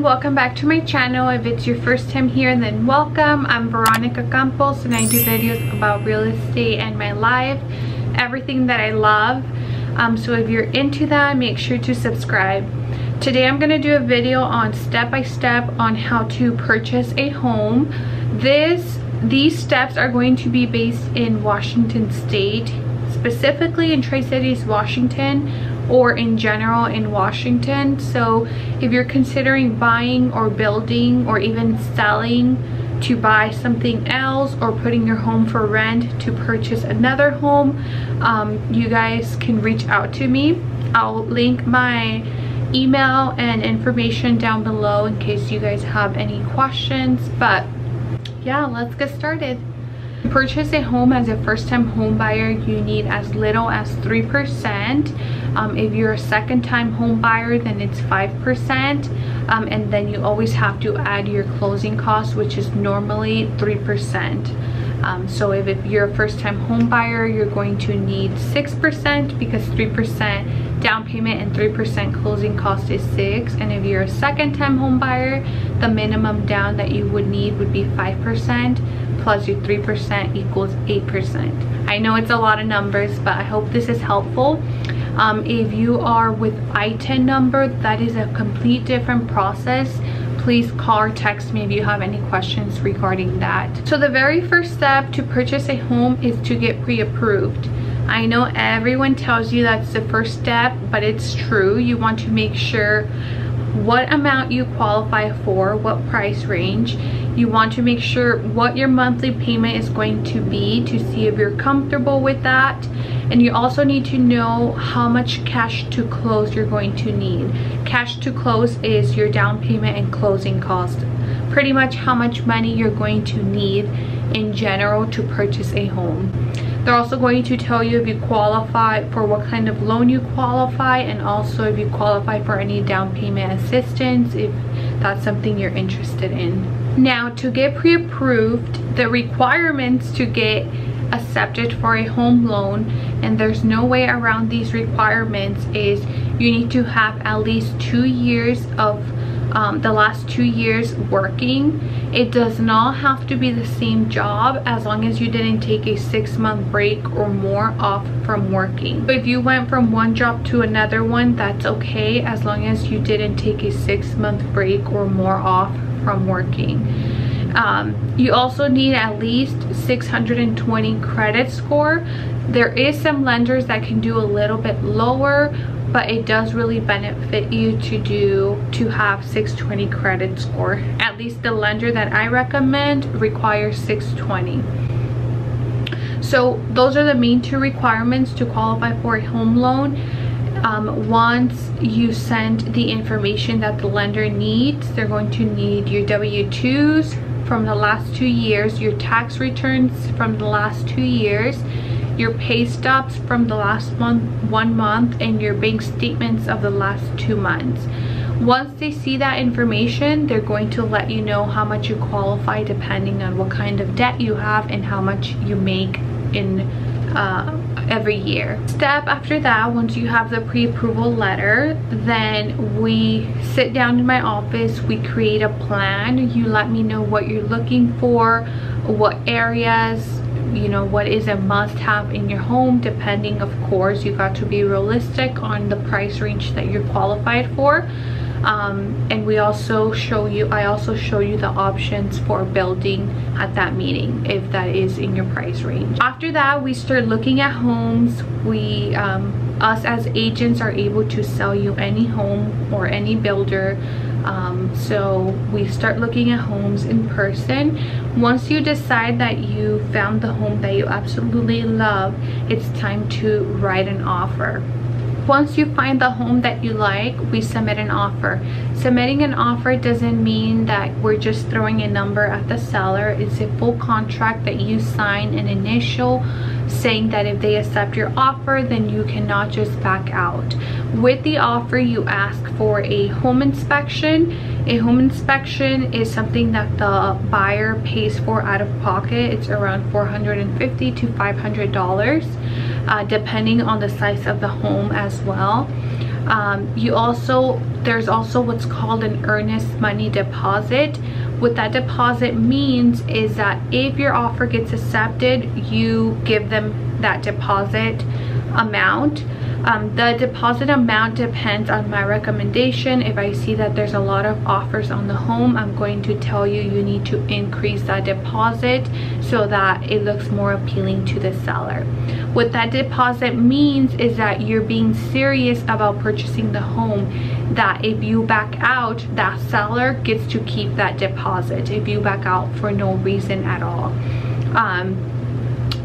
Welcome back to my channel. If it's your first time here, then welcome. I'm Veronica Campos and I do videos about real estate and my life, everything that I love. So if you're into that, make sure to subscribe. Today I'm going to do a video on step-by-step on how to purchase a home. These steps are going to be based in Washington State, specifically in Tri-Cities, Washington, or in general in Washington. So if you're considering buying or building or even selling to buy something else, or putting your home for rent to purchase another home, you guys can reach out to me. I'll link my email and information down below in case you guys have any questions. But yeah, let's get started. To purchase a home as a first-time home buyer, you need as little as 3%. If you're a second-time home buyer, then it's 5%. And then you always have to add your closing costs, which is normally 3%. So if you're a first-time home buyer, you're going to need 6%, because 3% down payment and 3% closing cost is 6%. And if you're a second-time home buyer, the minimum down that you would need would be 5%. Plus your 3% equals 8%. I know it's a lot of numbers, but I hope this is helpful. If you are with I-10 number, that is a complete different process. Please call or text me if you have any questions regarding that. So the very first step to purchase a home is to get pre-approved. I know everyone tells you that's the first step, but it's true. You want to make sure what amount you qualify for, what price range. You want to make sure what your monthly payment is going to be to see if you're comfortable with that. And you also need to know how much cash to close you're going to need. Cash to close is your down payment and closing cost. Pretty much how much money you're going to need in general to purchase a home. They're also going to tell you if you qualify for what kind of loan you qualify, and also if you qualify for any down payment assistance, if that's something you're interested in. Now, to get pre-approved, the requirements to get accepted for a home loan, and there's no way around these requirements, is you need to have at least 2 years of the last 2 years working. It does not have to be the same job, as long as you didn't take a 6-month break or more off from working. If you went from one job to another one, that's okay, as long as you didn't take a 6-month break or more off from working. You also need at least 620 credit score. There is some lenders that can do a little bit lower, but it does really benefit you to have 620 credit score. At least the lender that I recommend requires 620. So those are the main 2 requirements to qualify for a home loan. Once you send the information that the lender needs, they're going to need your W-2s from the last 2 years, your tax returns from the last 2 years, your pay stubs from the last 1 month, and your bank statements of the last 2 months. Once they see that information, they're going to let you know how much you qualify depending on what kind of debt you have and how much you make in every year. Step after that, once you have the pre-approval letter, then we sit down in my office, we create a plan. You let me know what you're looking for, what areas, you know, what is a must-have in your home, depending, of course, you got to be realistic on the price range that you're qualified for. And I also show you the options for building at that meeting, if that is in your price range. After that, we start looking at homes. Us as agents are able to sell you any home or any builder. So we start looking at homes in person. Once you decide that you found the home that you absolutely love, it's time to write an offer. Once you find the home that you like, we submit an offer. Submitting an offer doesn't mean that we're just throwing a number at the seller. It's a full contract that you sign, an initial, saying that if they accept your offer, then you cannot just back out. With the offer, you ask for a home inspection. A home inspection is something that the buyer pays for out of pocket. It's around $450 to $500, depending on the size of the home as well. There's also what's called an earnest money deposit. What that deposit means is that if your offer gets accepted, you give them that deposit amount. The deposit amount depends on my recommendation. If I see that there's a lot of offers on the home, I'm going to tell you need to increase that deposit so that it looks more appealing to the seller. What that deposit means is that you're being serious about purchasing the home, that if you back out, that seller gets to keep that deposit if you back out for no reason at all.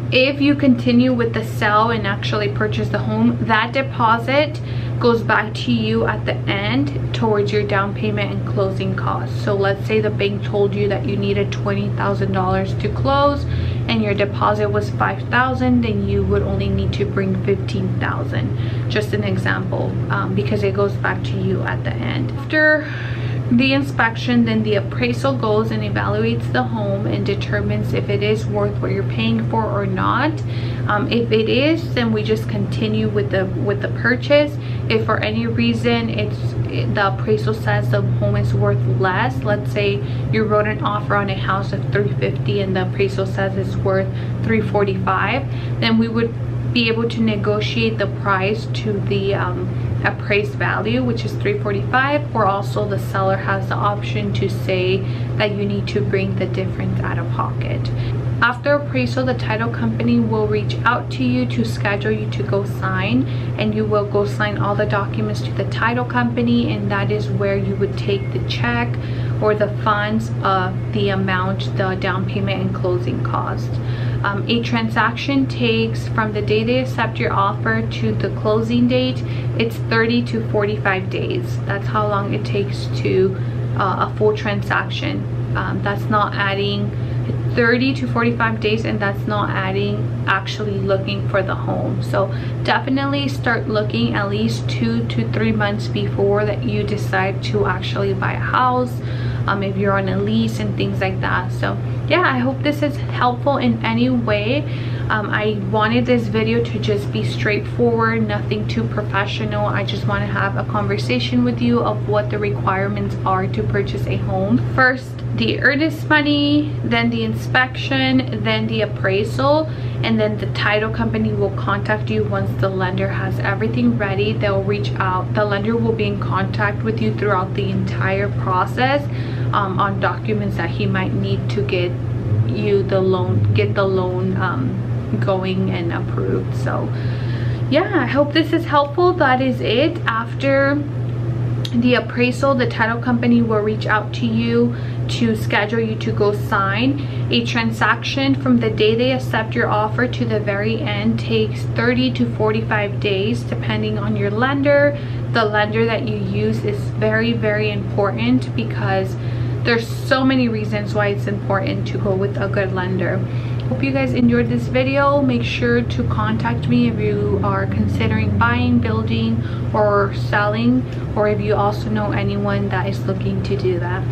If you continue with the sale and actually purchase the home, that deposit goes back to you at the end towards your down payment and closing costs. So let's say the bank told you that you needed $20,000 to close and your deposit was $5,000, then you would only need to bring $15,000. Just an example, because it goes back to you at the end. After the inspection, then the appraisal goes and evaluates the home and determines if it is worth what you're paying for or not. If it is, then we just continue with the purchase. If for any reason the appraisal says the home is worth less, let's say you wrote an offer on a house of $350 and the appraisal says it's worth $345, then we would be able to negotiate the price to the appraised value, which is $345, or also the seller has the option to say that you need to bring the difference out of pocket. After appraisal, the title company will reach out to you to schedule you to go sign, and you will go sign all the documents to the title company, and that is where you would take the check or the funds of the amount, the down payment and closing cost. A transaction takes from the day they accept your offer to the closing date, it's 30 to 45 days. That's how long it takes to a full transaction. That's not adding 30 to 45 days, and that's not adding actually looking for the home. So definitely start looking at least 2 to 3 months before that you decide to actually buy a house, if you're on a lease and things like that. So yeah, I hope this is helpful in any way. I wanted this video to just be straightforward, nothing too professional. I just want to have a conversation with you of what the requirements are to purchase a home. First, the earnest money, then the inspection, then the appraisal, and then the title company will contact you once the lender has everything ready. They'll reach out. The lender will be in contact with you throughout the entire process on documents that he might need to get you the loan, going and approved. So yeah, I hope this is helpful. That is it. After the appraisal, the title company will reach out to you to schedule you to go sign. A transaction from the day they accept your offer to the very end takes 30 to 45 days depending on your lender. The lender that you use is very, very important because there's so many reasons why it's important to go with a good lender. Hope you guys enjoyed this video. Make sure to contact me if you are considering buying, building, or selling, or if you also know anyone that is looking to do that.